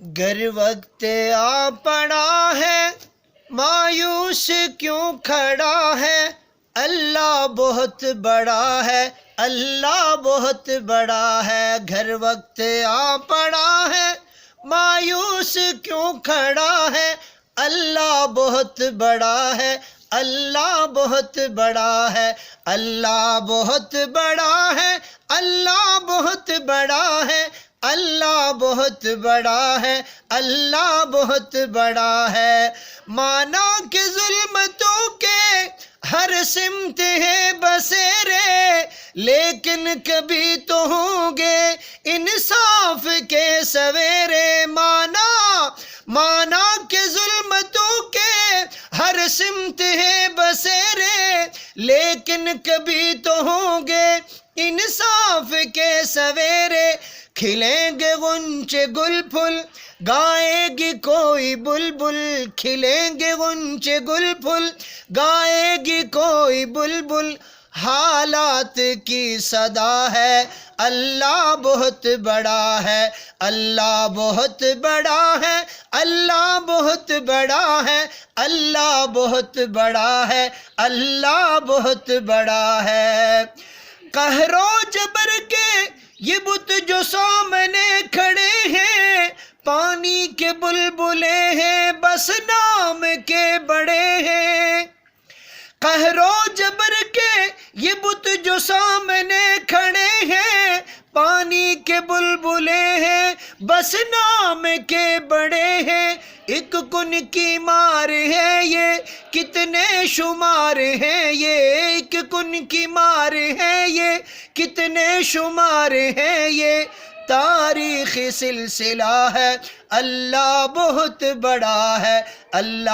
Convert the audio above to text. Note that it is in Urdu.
گر وقت آ پڑا ہے مایوس کیوں کھڑا ہے، اللہ بہت بڑا ہے، اللہ بہت بڑا ہے۔ گھر وقت آ پڑا ہے مایوس کیوں کھڑا ہے، اللہ بہت بڑا ہے، اللہ بہت بڑا ہے، اللہ بہت بڑا ہے، اللہ بہت بڑا ہے، اللہ بہت بڑا ہے، اللہ بہت بڑا ہے۔ مانا کہ ظلمتوں کے ہر سمت ہے بسیرے، لیکن کبھی تو ہوں گے انصاف کے سویرے۔ مانا کہ ظلمتوں کے ہر سمت ہے بسیرے، لیکن کبھی تو ہوں گے انصاف کے سویرے۔ کھلیں گے غنچے گل پھل گائے گی کوئی بلبل، کھلیں گے غنچے گل پھل گائے گی کوئی بلبل، حالات کی صدا ہے اللہ بہت بڑا ہے، اللہ بہت بڑا ہے، اللہ بہت بڑا ہے، اللہ بہت بڑا ہے، اللہ بہت بڑا ہے۔ قہر و جبر کے یہ بت جو سامنے کھڑے ہیں، پانی کے بلبلے ہیں بس نام کے بڑے ہیں۔ قہر و جبر کے یہ بت جو سامنے کھڑے ہیں، پانی کے بلبلے ہیں بس نام کے بڑے ہیں۔ ایک کن کی مار ہے یہ کتنے شمار ہیں، یہ ایک کن کی مار ہے یہ کتنے شمار ہیں، یہ تاریخی سلسلہ ہے اللہ بہت بڑا ہے، اللہ